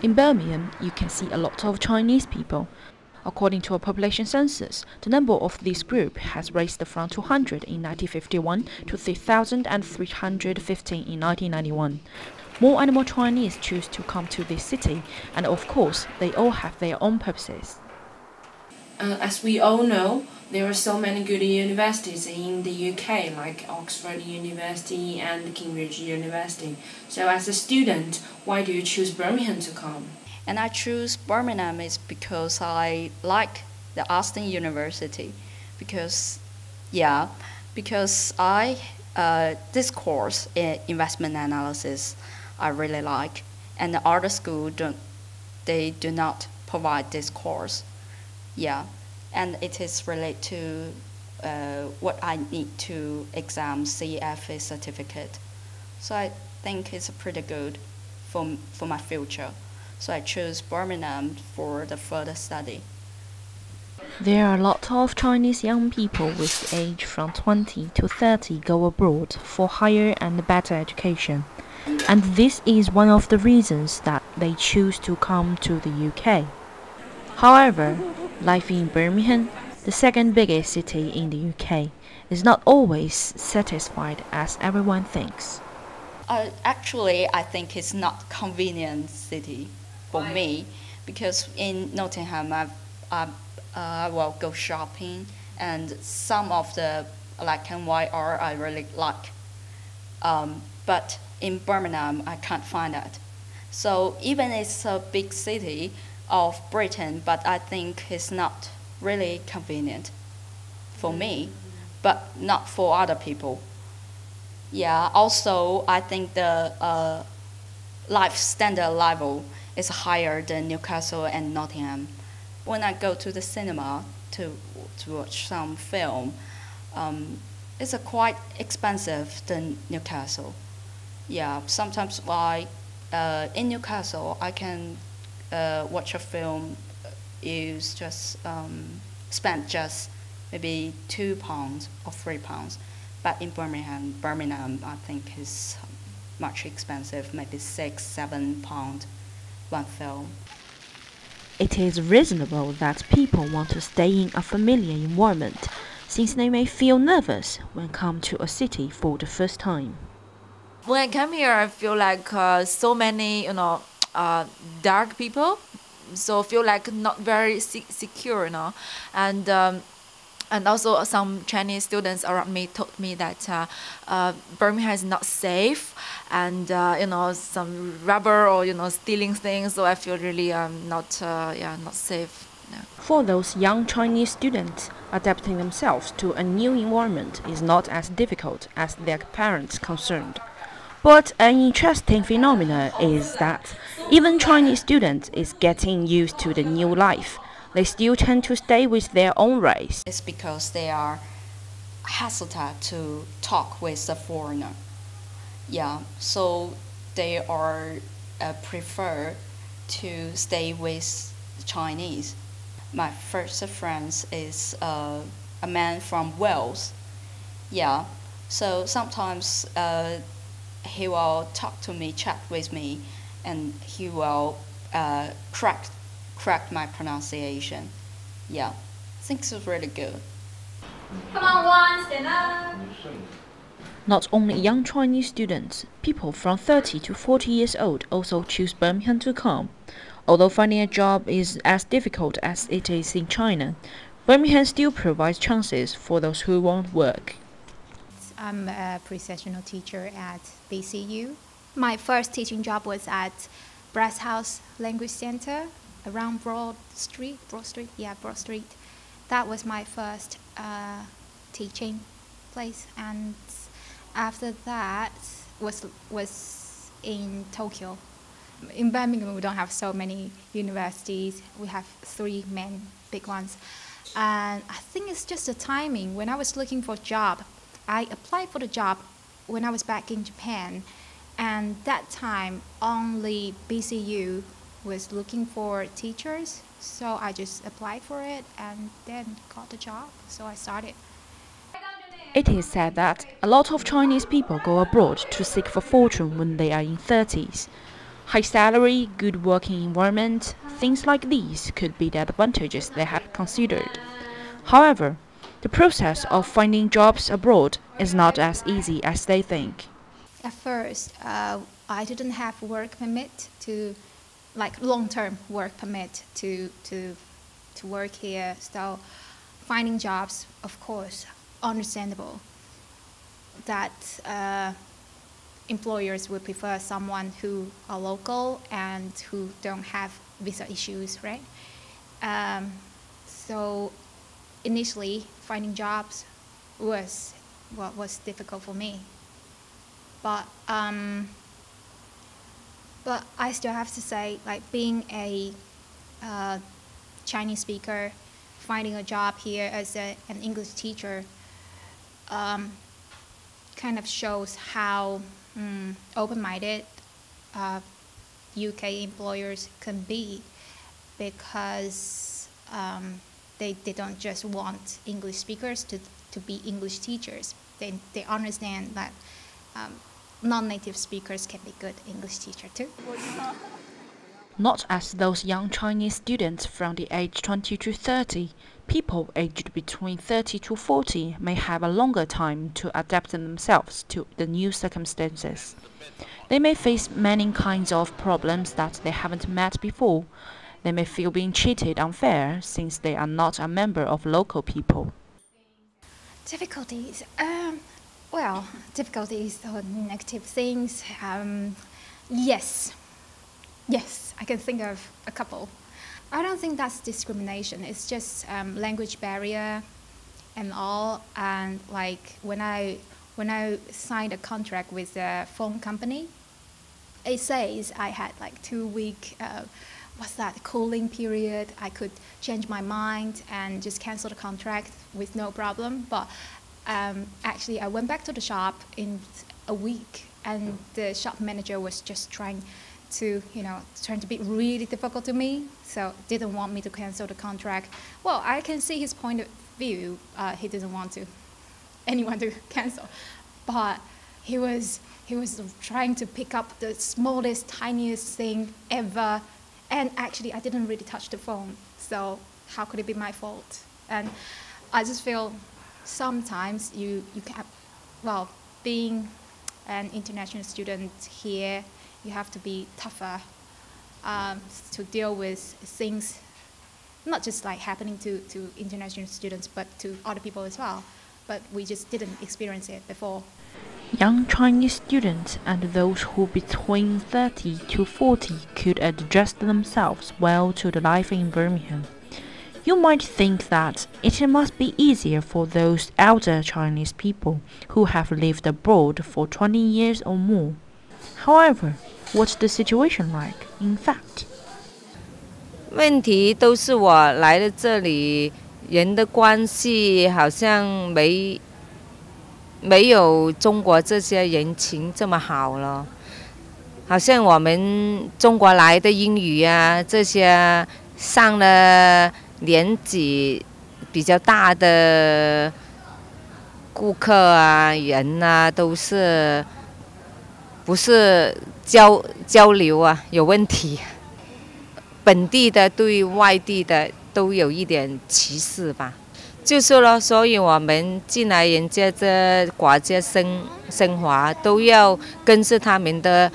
In Birmingham, you can see a lot of Chinese people. According to a population census, the number of this group has raised from 200 in 1951 to 3,315 in 1991. More and more Chinese choose to come to this city, and of course, they all have their own purposes. As we all know, there are so many good universities in the UK, like Oxford University and Cambridge University. So as a student, why do you choose Birmingham to come? And I choose Birmingham is because I like the Austin University, because I this course in investment analysis I really like, and the other school do not provide this course. Yeah, and it is related to what I need to exam CFA certificate. So I think it's pretty good for my future. So I chose Birmingham for the further study. There are a lot of Chinese young people with age from 20 to 30 go abroad for higher and better education. And this is one of the reasons that they choose to come to the UK. However, life in Birmingham, the second biggest city in the UK, is not always satisfied as everyone thinks. Actually, I think it's not convenient city for me, because in Nottingham I will go shopping, and some of the black and white art I really like. But in Birmingham I can't find that. So even it's a big city of Britain, but I think it's not really convenient for me, but not for other people. Yeah, also I think the life standard level is higher than Newcastle and Nottingham. When I go to the cinema to watch some film, it's quite expensive than Newcastle. Yeah, sometimes in Newcastle I can watch a film is just spend just maybe £2 or £3, but in Birmingham I think is much expensive, maybe £6-7 one film. It is reasonable that people want to stay in a familiar environment, since they may feel nervous when come to a city for the first time. When I came here, I feel like so many, dark people, so I feel like not very secure, and also some Chinese students around me told me that Birmingham is not safe, and some robber or stealing things. So I feel really not safe. Yeah. For those young Chinese students, adapting themselves to a new environment is not as difficult as their parents concerned. But an interesting phenomenon is that even Chinese students is getting used to the new life. They still tend to stay with their own race. It's because they are hesitant to talk with a foreigner. Yeah, so they are prefer to stay with Chinese. My first friend is a man from Wales. Yeah, so sometimes he will talk to me, chat with me, and he will correct my pronunciation. Yeah, I think it's really good. Come on, one, stand up. Not only young Chinese students, people from 30 to 40 years old also choose Birmingham to come. Although finding a job is as difficult as it is in China, Birmingham still provides chances for those who want work. I'm a pre-sessional teacher at BCU. My first teaching job was at Brass House Language Center around Broad Street. That was my first teaching place, and after that was in Tokyo. In Birmingham, we don't have so many universities. We have 3 main big ones, and I think it's just the timing. When I was looking for a job, I applied for the job when I was back in Japan, And that time, only BCU was looking for teachers, so I just applied for it and then got the job. So I started. It is said that a lot of Chinese people go abroad to seek for fortune when they are in 30s. High salary, good working environment, things like these could be the advantages they have considered. However, the process of finding jobs abroad is not as easy as they think. At first, I didn't have work permit to, like long-term work permit to work here. So finding jobs, of course, understandable that employers would prefer someone who are local and who don't have visa issues, right? So initially, finding jobs was what was difficult for me. But I still have to say, like being a Chinese speaker, finding a job here as an English teacher kind of shows how open-minded UK employers can be, because they don't just want English speakers to be English teachers. They understand that non-native speakers can be good English teacher too. Not as those young Chinese students from the age 20 to 30, people aged between 30 to 40 may have a longer time to adapt themselves to the new circumstances. They may face many kinds of problems that they haven't met before. They may feel being treated unfair since they are not a member of local people. Difficulties. Well, difficulties or negative things. Yes, I can think of a couple. I don't think that's discrimination. It's just language barrier and all. And like when I signed a contract with a phone company, it says I had like 2-week cooling period. I could change my mind and just cancel the contract with no problem. But actually, I went back to the shop in a week, and the shop manager was just trying to be really difficult to me, so didn't want me to cancel the contract. Well, I can see his point of view. He didn't want anyone to cancel, but he was trying to pick up the smallest, tiniest thing ever, and actually I didn't really touch the phone, so how could it be my fault? And I just feel sometimes you can, well, being an international student here, you have to be tougher to deal with things, not just like happening to international students, but to other people as well. But we just didn't experience it before. Young Chinese students and those who between 30 to 40 could adjust themselves well to the life in Birmingham. You might think that it must be easier for those elder Chinese people who have lived abroad for 20 years or more. However, what's the situation like, in fact? 问题都是我来了这里，人的关系好像没有中国这些人情这么好了。好像我们中国来的英语啊，这些上了年纪比较大的顾客啊、人啊，都是不是交流啊有问题？本地的对外地的都有一点歧视吧。就是咯，所以我们进来人家这国家生活，都要跟着他们的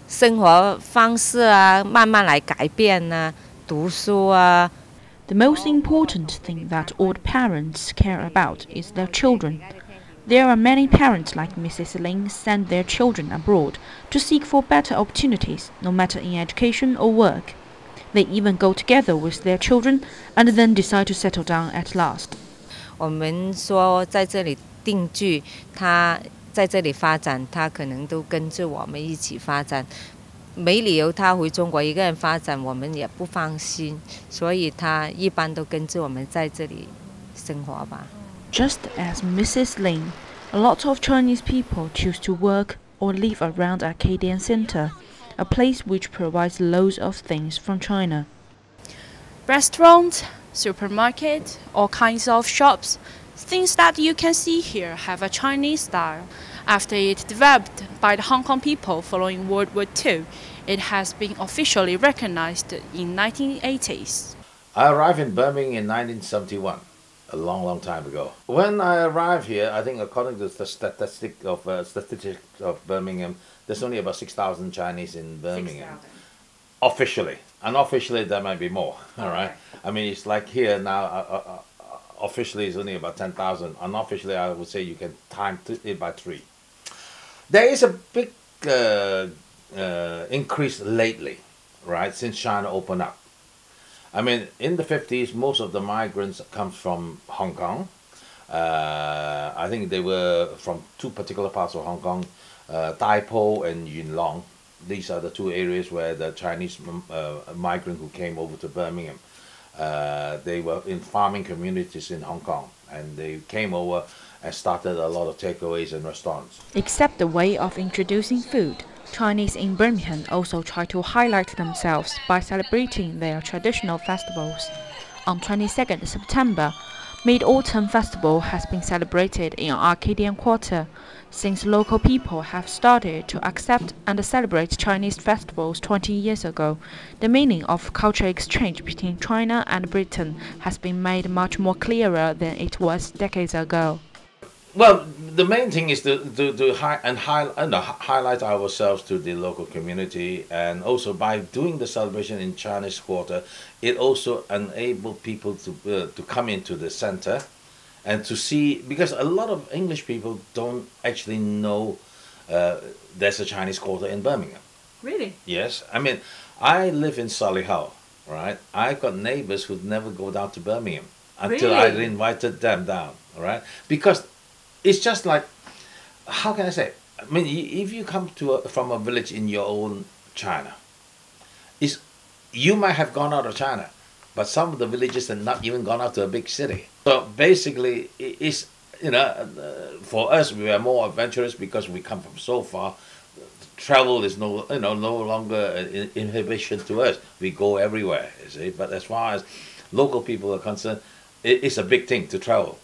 生活方式啊，慢慢来改变啊，读书啊。The most important thing that old parents care about is their children. There are many parents like Mrs. Lin send their children abroad to seek for better opportunities, no matter in education or work. They even go together with their children and then decide to settle down at last. 我们说在这里定居，他在这里发展，他可能都跟着我们一起发展。没理由他回中国一个人发展，我们也不放心，所以他一般都跟着我们在这里生活吧。Just as Mrs. Lin, A lot of Chinese people choose to work or live around Arcadian Center, a place which provides loads of things from China. Restaurant, supermarket, all kinds of shops. Things that you can see here have a Chinese style. After it developed by the Hong Kong people following World War II, it has been officially recognized in 1980s. I arrived in Birmingham in 1971, a long time ago. When I arrived here, I think according to the statistics of Birmingham, there's only about 6,000 Chinese in Birmingham. 6,000. Officially. Unofficially, there might be more, all right? I mean, it's like here now, officially it's only about 10,000. Unofficially, I would say you can time it by 3. There is a big increase lately, right, since China opened up. I mean, in the 50s, most of the migrants come from Hong Kong. I think they were from 2 particular parts of Hong Kong, Tai Po and Yuen Long. These are the 2 areas where the Chinese migrant who came over to Birmingham. They were in farming communities in Hong Kong, and they came over and started a lot of takeaways and restaurants. Except the way of introducing food, Chinese in Birmingham also try to highlight themselves by celebrating their traditional festivals. On 22nd September, Mid-Autumn Festival has been celebrated in Arcadian Quarter, since local people have started to accept and celebrate Chinese festivals 20 years ago. The meaning of cultural exchange between China and Britain has been made much more clearer than it was decades ago. Well, the main thing is to highlight ourselves to the local community, and also by doing the celebration in Chinese Quarter, it also enabled people to come into the center and to see, because a lot of English people don't actually know there's a Chinese Quarter in Birmingham. Really? Yes, I mean, I live in Solihull, right? I've got neighbors who'd never go down to Birmingham until I invited them down, all right? Because it's just like, how can I say? I mean, if you come from a village in your own China, you might have gone out of China, but some of the villages have not even gone out to a big city. So basically, it's, for us, we are more adventurous because we come from so far. Travel is no longer an inhibition to us. We go everywhere, you see. But as far as local people are concerned, it's a big thing to travel.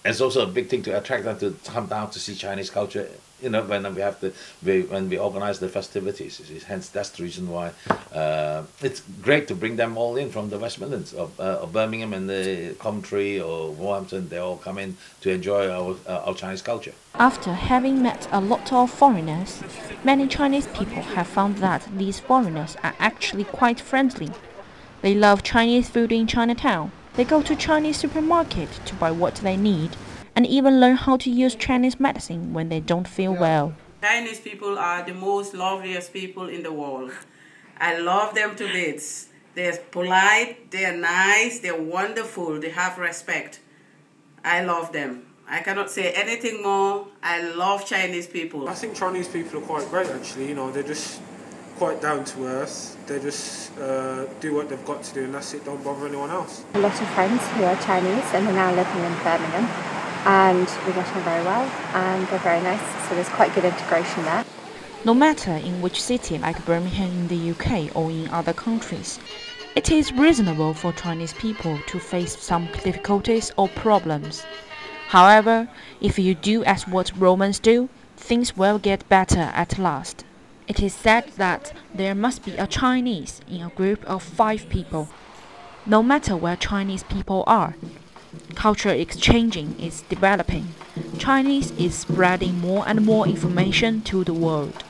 It's also a big thing to attract them to come down to see Chinese culture, when we organize the festivities. Hence, that's the reason why it's great to bring them all in from the West Midlands of Birmingham and the Coventry or Wolverhampton. They all come in to enjoy our Chinese culture. After having met a lot of foreigners, many Chinese people have found that these foreigners are actually quite friendly. They love Chinese food in Chinatown. They go to Chinese supermarket to buy what they need, and even learn how to use Chinese medicine when they don't feel well. Chinese people are the most loveliest people in the world. I love them to bits. They're polite, they're nice, they're wonderful, they have respect. I love them. I cannot say anything more. I love Chinese people. I think Chinese people are quite great actually, they're just quite down to earth. They just do what they've got to do and that's it, don't bother anyone else. A lot of friends who are Chinese and are now living in Birmingham, and we get on very well and they're very nice, so there's quite good integration there. No matter in which city like Birmingham in the UK or in other countries, it is reasonable for Chinese people to face some difficulties or problems. However, if you do as what Romans do, things will get better at last. It is said that there must be a Chinese in a group of 5 people. No matter where Chinese people are, culture exchanging is developing. Chinese is spreading more and more information to the world.